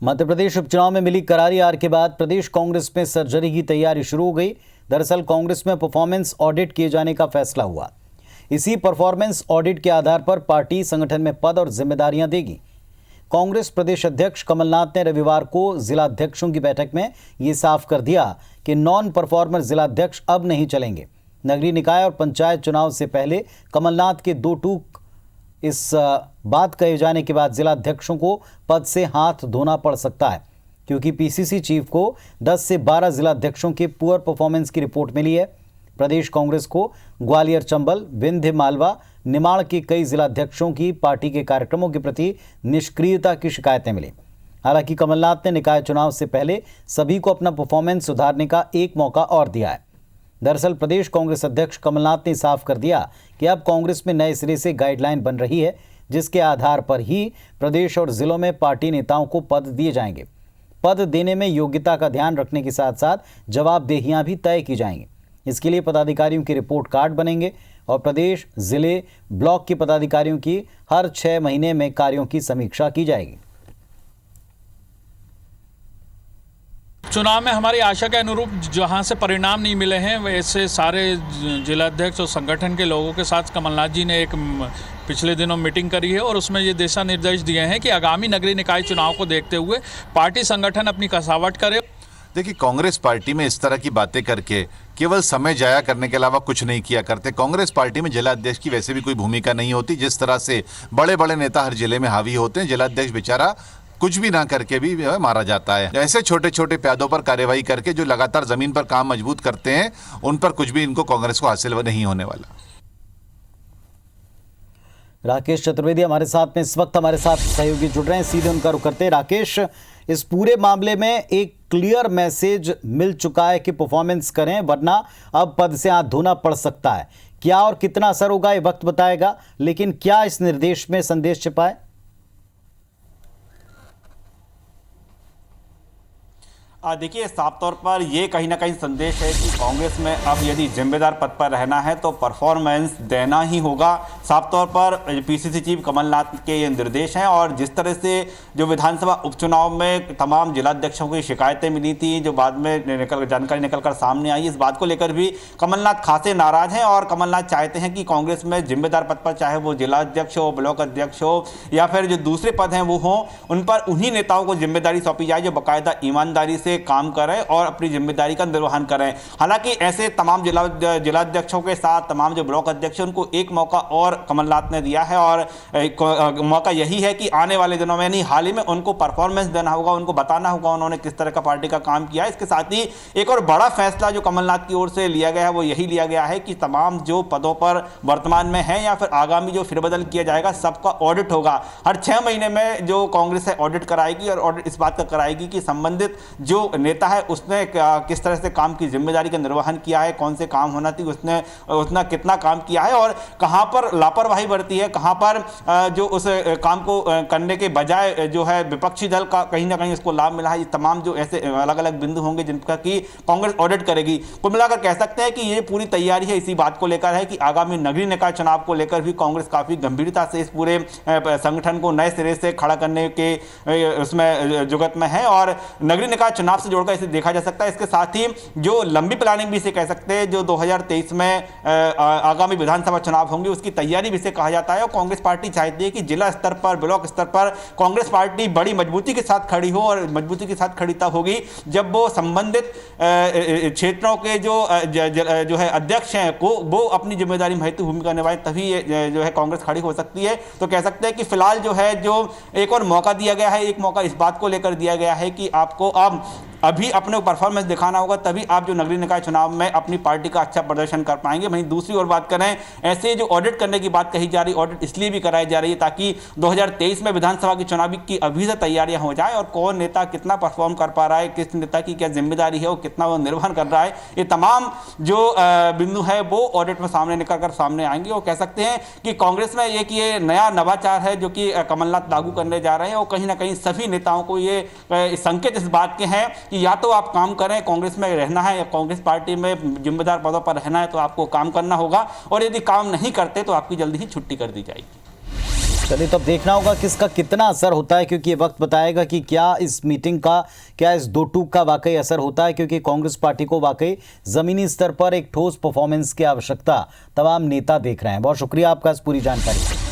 मध्य प्रदेश उपचुनाव में मिली करारी हार के बाद प्रदेश कांग्रेस में सर्जरी की तैयारी शुरू हो गई। दरअसल कांग्रेस में परफॉर्मेंस ऑडिट किए जाने का फैसला हुआ। इसी परफॉर्मेंस ऑडिट के आधार पर पार्टी संगठन में पद और जिम्मेदारियां देगी। कांग्रेस प्रदेश अध्यक्ष कमलनाथ ने रविवार को जिलाध्यक्षों की बैठक में ये साफ कर दिया कि नॉन परफॉर्मर जिलाध्यक्ष अब नहीं चलेंगे। नगरीय निकाय और पंचायत चुनाव से पहले कमलनाथ के दो टूक इस बात कहे जाने के बाद जिलाध्यक्षों को पद से हाथ धोना पड़ सकता है, क्योंकि पीसीसी चीफ को 10 से 12 जिलाध्यक्षों के पुअर परफॉर्मेंस की रिपोर्ट मिली है। प्रदेश कांग्रेस को ग्वालियर, चंबल, विंध्य, मालवा, निमाड़ के कई जिलाध्यक्षों की पार्टी के कार्यक्रमों के प्रति निष्क्रियता की शिकायतें मिली। हालांकि कमलनाथ ने निकाय चुनाव से पहले सभी को अपना परफॉर्मेंस सुधारने का एक मौका और दिया है। दरअसल प्रदेश कांग्रेस अध्यक्ष कमलनाथ ने साफ कर दिया कि अब कांग्रेस में नए सिरे से गाइडलाइन बन रही है, जिसके आधार पर ही प्रदेश और जिलों में पार्टी नेताओं को पद दिए जाएंगे। पद देने में योग्यता का ध्यान रखने के साथ साथ जवाबदेहियां भी तय की जाएंगी। इसके लिए पदाधिकारियों के रिपोर्ट कार्ड बनेंगे और प्रदेश, जिले, ब्लॉक के पदाधिकारियों की हर 6 महीने में कार्यों की समीक्षा की जाएगी। चुनाव में हमारी आशा के अनुरूप जहां से परिणाम नहीं मिले हैं, वैसे सारे जिलाध्यक्ष और संगठन के लोगों के साथ कमलनाथ जी ने एक पिछले दिनों मीटिंग करी है और उसमें ये दिशा निर्देश दिए हैं कि आगामी नगरीय निकाय चुनाव को देखते हुए पार्टी संगठन अपनी कसावट करे। देखिए, कांग्रेस पार्टी में इस तरह की बातें करके केवल समय जाया करने के अलावा कुछ नहीं किया करते। कांग्रेस पार्टी में जिलाध्यक्ष की वैसे भी कोई भूमिका नहीं होती। जिस तरह से बड़े बड़े नेता हर जिले में हावी होते हैं, जिलाध्यक्ष बेचारा कुछ भी ना करके भी मारा जाता है। ऐसे छोटे छोटे पदों पर कार्यवाही करके जो लगातार जमीन पर काम मजबूत करते हैं, उन पर कुछ भी इनको कांग्रेस को हासिल नहीं होने वाला। राकेश चतुर्वेदी हमारे साथ में इस वक्त हमारे साथ सहयोगी जुड़ रहे हैं, सीधे उनका रुख करते हैं। राकेश, इस पूरे मामले में एक क्लियर मैसेज मिल चुका है कि परफॉर्मेंस करें, वरना अब पद से हाथ धोना पड़ सकता है। क्या और कितना असर होगा ये वक्त बताएगा, लेकिन क्या इस निर्देश में संदेश छिपा है? देखिए, साफ तौर पर ये कहीं ना कहीं संदेश है कि कांग्रेस में अब यदि जिम्मेदार पद पर रहना है तो परफॉर्मेंस देना ही होगा। साफ तौर पर पीसीसी चीफ कमलनाथ के ये निर्देश हैं और जिस तरह से जो विधानसभा उपचुनाव में तमाम जिलाध्यक्षों की शिकायतें मिली थी, जो बाद में जानकारी निकलकर सामने आई, इस बात को लेकर भी कमलनाथ खासे नाराज हैं और कमलनाथ चाहते हैं कि कांग्रेस में जिम्मेदार पद पर, चाहे वो जिलाध्यक्ष हो, ब्लॉक अध्यक्ष हो या फिर जो दूसरे पद हैं वो हों, उन पर उन्हीं नेताओं को जिम्मेदारी सौंपी जाए जो बाकायदा ईमानदारी से काम करें और अपनी जिम्मेदारी का निर्वहन करें। हालांकि ऐसे तमाम जिलाध्यक्षों के साथ तमाम जो ब्लॉक अध्यक्ष हैं, उनको एक मौका और कमलनाथ ने दिया है और मौका यही है कि आने वाले दिनों में, यानी हाल ही में, उनको परफॉर्मेंस देना होगा, उनको बताना होगा उन्होंने किस तरह का पार्टी का काम किया है। इसके साथ ही एक और बड़ा फैसला जो कमलनाथ की ओर से लिया गया है वो यही लिया गया है कि तमाम जो पदों पर वर्तमान में है या फिर आगामी जो फेरबदल किया जाएगा, सबका ऑडिट होगा। हर 6 महीने में जो कांग्रेस है ऑडिट कराएगी और ऑडिट इस बात का कराएगी कि संबंधित जो नेता है उसने किस तरह से काम की जिम्मेदारी का निर्वहन किया है, कौन से काम होना थी उसने उतना कितना काम किया है और कहां पर लापरवाही बरती है, कहां पर जो उस काम को करने के बजाय जो है विपक्षी दल का कहीं ना कहीं उसको लाभ मिला है। ये तमाम जो ऐसे अलग अलग बिंदु होंगे जिनका कि कांग्रेस ऑडिट करेगी। कुल मिलाकर कह सकते हैं कि ये पूरी तैयारी है इसी बात को लेकर है कि आगामी नगरीय निकाय चुनाव को लेकर भी कांग्रेस काफी गंभीरता से इस पूरे संगठन को नए सिरे से खड़ा करने के उसमें जुगत में है और नगरीय निकाय चुनाव से जोड़कर इसे देखा जा सकता है। इसके साथ ही जो लंबी प्लानिंग भी इसे कह सकते हैं, जो 2023 में आगामी विधानसभा चुनाव होंगे उसकी तैयारी भी इसे कहा जाता है और कांग्रेस पार्टी चाहती है कि जिला स्तर पर, ब्लॉक स्तर पर कांग्रेस पार्टी बड़ी मजबूती के साथ खड़ी हो और मजबूती के साथ खड़ी तब होगी जब वो संबंधित क्षेत्रों के जो है अध्यक्ष हैं वो अपनी जिम्मेदारी महत्वपूर्ण भूमिका निभाएं, तभी जो है कांग्रेस खड़ी हो सकती है। तो कह सकते हैं कि फिलहाल जो है जो एक और मौका दिया गया है, एक मौका इस बात को लेकर दिया गया है कि आपको अब अभी अपने परफॉर्मेंस दिखाना होगा, तभी आप जो नगरीय निकाय चुनाव में अपनी पार्टी का अच्छा प्रदर्शन कर पाएंगे। वहीं दूसरी ओर बात करें, ऐसे जो ऑडिट करने की बात कही जा रही, ऑडिट इसलिए भी कराई जा रही है ताकि 2023 में विधानसभा की चुनाव की अभी से तैयारियां हो जाए और कौन नेता कितना परफॉर्म कर पा रहा है, किस नेता की क्या जिम्मेदारी है, वो कितना वो निर्वहन कर रहा है, ये तमाम जो बिंदु है वो ऑडिट में सामने निकल कर सामने आएंगे। और कह सकते हैं कि कांग्रेस में ये नया नवाचार है जो कि कमलनाथ लागू करने जा रहे हैं और कहीं ना कहीं सभी नेताओं को ये संकेत इस बात के हैं कि या तो आप काम करें, कांग्रेस में रहना है या कांग्रेस पार्टी में जिम्मेदार पदों पर रहना है तो आपको काम करना होगा और यदि काम नहीं करते तो आपकी जल्दी ही छुट्टी कर दी जाएगी। चलिए तो अब देखना होगा कि इसका कितना असर होता है, क्योंकि ये वक्त बताएगा कि क्या इस मीटिंग का, क्या इस दो टूक का वाकई असर होता है, क्योंकि कांग्रेस पार्टी को वाकई जमीनी स्तर पर एक ठोस परफॉर्मेंस की आवश्यकता तमाम नेता देख रहे हैं। बहुत शुक्रिया आपका इस पूरी जानकारी के लिए।